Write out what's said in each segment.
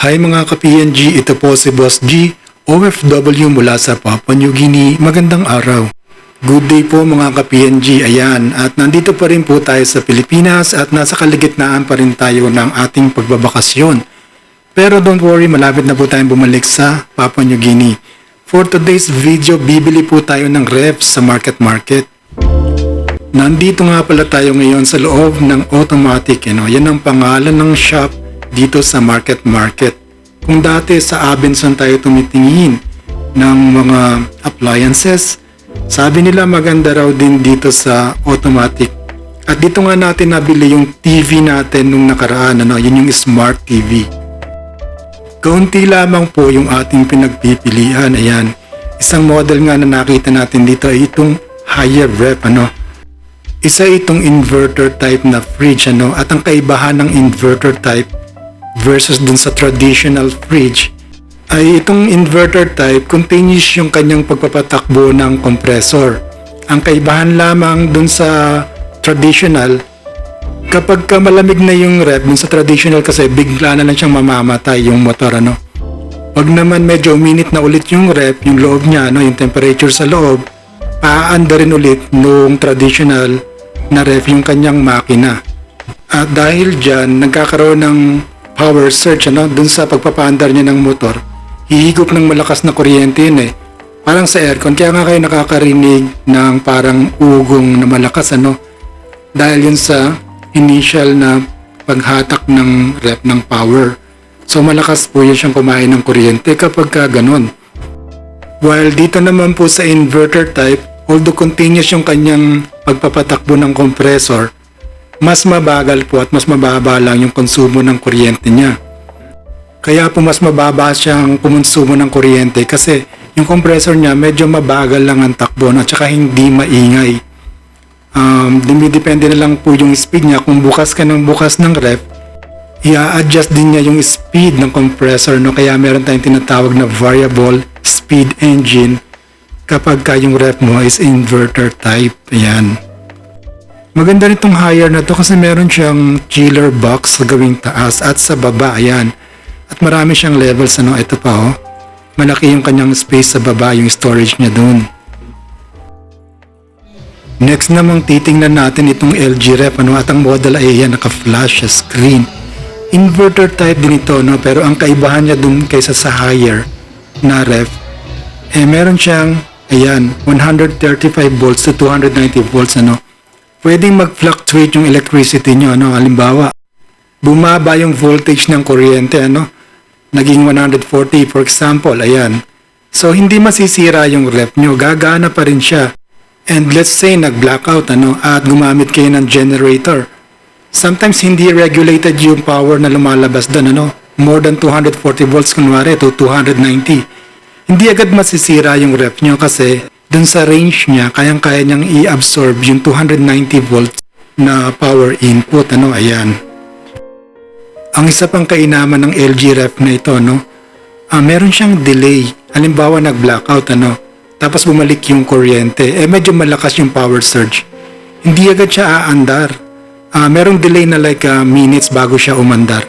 Hi mga ka-PNG, ito po si Boss G, OFW mula sa Papua New Guinea. Magandang araw. Good day po mga ka-PNG, ayan. At nandito pa rin po tayo sa Pilipinas at nasa kaligitnaan pa rin tayo ng ating pagbabakasyon. Pero don't worry, malapit na po tayong bumalik sa Papua New Guinea. For today's video, bibili po tayo ng ref sa market. Nandito nga pala tayo ngayon sa loob ng automatic. Yan ang pangalan ng shop dito sa market. Kung dati sa Abenson tayo tumitingin ng mga appliances, sabi nila maganda raw din dito sa automatic. At dito nga natin nabili yung TV natin nung nakaraan, yun yung smart TV. Kaunti lamang po yung ating pinagpipilian. Ayan, isang model nga na nakita natin dito ay itong higher ref. Isa itong inverter type na fridge. At ang kaibahan ng inverter type versus dun sa traditional fridge ay itong inverter type continuous yung kanyang pagpapatakbo ng compressor. Ang kaibahan lamang dun sa traditional, kapag ka malamig na yung ref dun sa traditional kasi bigla na lang siyang mamamatay yung motor. Pag naman medyo uminit na ulit yung ref, yung loob niya, yung temperature sa loob, paanda rin ulit nung traditional na ref yung kanyang makina. At dahil dyan, nagkakaroon ng power surge dun sa pagpapaandar niya ng motor, hihigop ng malakas na kuryente yun parang sa aircon, kaya nga kayo nakakarinig ng parang ugong na malakas dahil yun sa initial na paghatak ng ref ng power. So malakas po yun siyang kumain ng kuryente kapag ka ganun. While dito naman po sa inverter type, although continuous yung kanyang pagpapatakbo ng compressor, mas mabagal po at mas mababa lang yung konsumo ng kuryente niya. Kaya po mas mababa siyang kumonsumo ng kuryente kasi yung compressor niya medyo mabagal lang ang takbo at saka hindi maingay. Dumidepende na lang po yung speed niya. Kung bukas ka ng bukas ng ref, i-adjust din niya yung speed ng compressor. Kaya meron tayong tinatawag na variable speed engine kapag ka yung ref mo is inverter type. Ayan. Maganda nitong higher na to kasi meron siyang chiller box sa gawing taas at sa baba. Ayan. At marami siyang levels. Ito pa malaki yung kanyang space sa baba, yung storage niya dun. Next namang titingnan natin itong LG ref. At ang model ay naka-flash screen. Inverter type din ito, pero ang kaibahan niya dun kaysa sa higher na ref, meron siyang 135 volts to 290 volts. Pwedeng mag-fluctuate yung electricity nyo. Halimbawa, bumaba yung voltage ng kuryente, naging 140 for example, ayan. So, hindi masisira yung ref nyo, gagana pa rin siya. And let's say, nag-blackout, at gumamit kayo ng generator. Sometimes, hindi regulated yung power na lumalabas doon, more than 240 volts, kunwari, to 290. Hindi agad masisira yung ref nyo kasi dun sa range niya, kayang-kaya niyang i-absorb yung 290 volts na power input. Ayan. Ang isa pang kainaman ng LG ref na ito, meron siyang delay. Halimbawa, nag-blackout, tapos bumalik yung kuryente, medyo malakas yung power surge. Hindi agad siya aandar. Merong delay na like minutes bago siya umandar.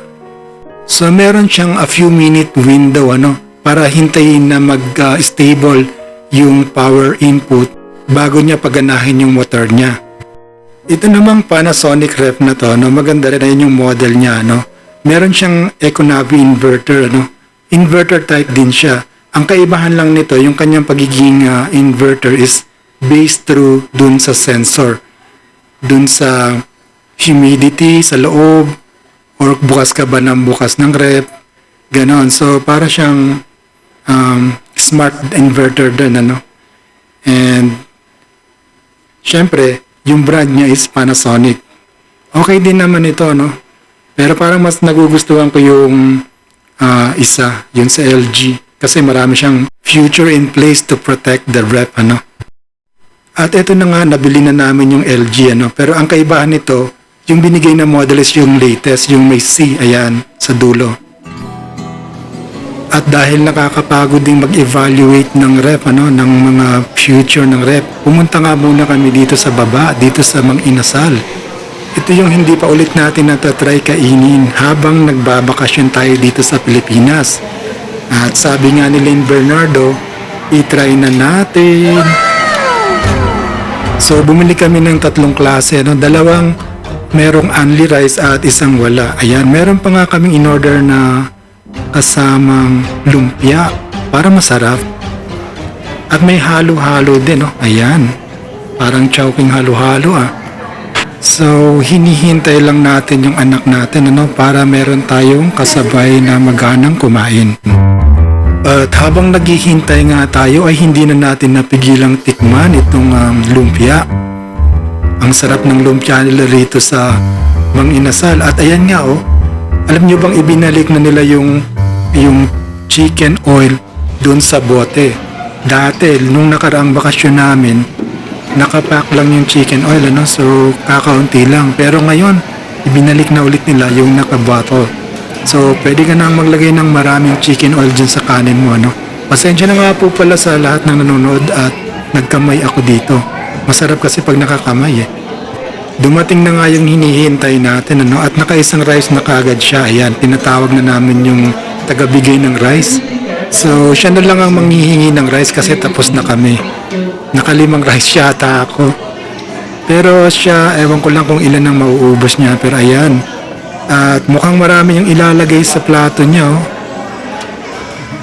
So, meron siyang a few minute window, para hintayin na mag-stable yung power input bago niya paganahin yung motor niya. Ito namang Panasonic ref na to, maganda rin yung model niya. Meron siyang Econavi inverter. Inverter type din siya. Ang kaibahan lang nito, yung kanyang pagiging inverter is based through dun sa sensor. Dun sa humidity sa loob, or bukas ka ba ng bukas ng ref, ganon. So para siyang smart inverter din, and syempre yung brand niya is Panasonic. Okay din naman ito, pero parang mas nagugustuhan ko yung isa, yun sa LG, kasi marami siyang feature in place to protect the ref. At ito na nga, nabili na namin yung LG, pero ang kaibahan nito, yung binigay na model is yung latest, yung may C, ayan, sa dulo. At dahil nakakapagod ding mag-evaluate ng ref, ng mga future ng ref, pumunta nga muna kami dito sa baba, dito sa Mang Inasal. ito yung hindi pa ulit natin natatry kainin habang nagbabakasyon tayo dito sa Pilipinas. At sabi nga ni Lynn Bernardo, i-try na natin. So bumili kami ng 3 klase, no? 2 merong only rice at 1 wala. Ayan, meron pa nga kaming in-order na kasamang lumpia para masarap. At may halo-halo din, no? Ayan, parang chowking halo-halo ah. So hinihintay lang natin yung anak natin, ano, para meron tayong kasabay na maghanang kumain. At habang naghihintay nga tayo ay hindi na natin napigilang tikman itong lumpia. Ang sarap ng lumpia nila rito sa Mang Inasal. At ayan nga oh, alam nyo bang ibinalik na nila yung chicken oil dun sa bote. Dati, nung nakaraang bakasyon namin, nakapack lang yung chicken oil, ano? So kakaunti lang. Pero ngayon, ibinalik na ulit nila yung naka-bottle. So, pwede ka na maglagay ng maraming chicken oil dyan sa kanin mo, ano? Pasensya na nga po pala sa lahat ng nanonood at nagkamay ako dito. Masarap kasi pag nakakamay eh. Dumating na nga yung hinihintay natin, ano? At naka-1 rice na kaagad siya. Ayan, tinatawag na namin yung tagabigay ng rice. So, siya na lang ang manghihingi ng rice kasi tapos na kami. Naka-5 rice yata ako. Pero siya, ewan ko lang kung ilan ang mauubos niya. Pero ayan. At mukhang marami yung ilalagay sa plato niya, oh.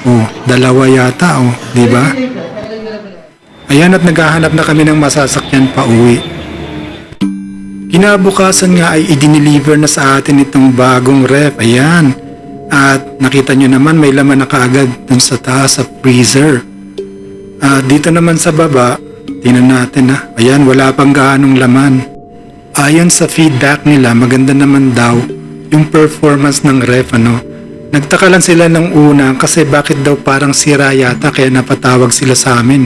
Oh, 2 yata, oh, 'di ba? Ayan, at naghahanap na kami ng masasakyan pa uwi. Kinabukasan nga ay i-deliver na sa atin itong bagong ref. Ayan. At nakita nyo naman may laman na kaagad dun sa taas sa freezer. At dito naman sa baba, tingnan natin ha. Ayan, wala pang gaanong laman. Ayon sa feedback nila, maganda naman daw yung performance ng ref, ano. Nagtaka lang sila ng una kasi bakit daw parang sira yata kaya napatawag sila sa amin.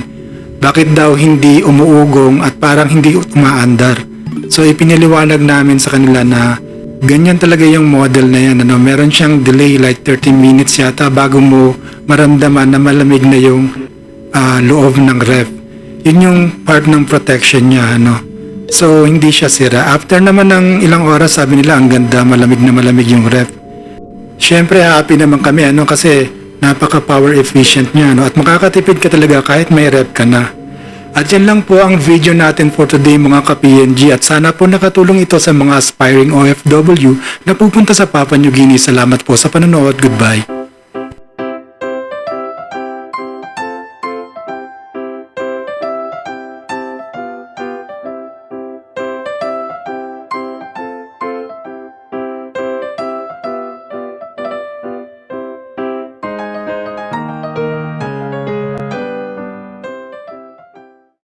Bakit daw hindi umuugong at parang hindi umaandar. So ipinaliwanag namin sa kanila na ganyan talaga yung model na yan, ano. Meron siyang delay like 30 minutes yata bago mo maramdaman na malamig na yung loob ng ref. Yun yung part ng protection niya, ano. So, hindi siya sira. After naman ng ilang oras, sabi nila, ang ganda, malamig na malamig yung ref. Siyempre, happy naman kami, ano, kasi napaka-power efficient niya, ano, at makakatipid ka talaga kahit may ref ka na. At yan lang po ang video natin for today, mga ka-PNG, at sana po nakatulong ito sa mga aspiring OFW na pupunta sa Papua New Guinea. Salamat po sa panonood. Goodbye.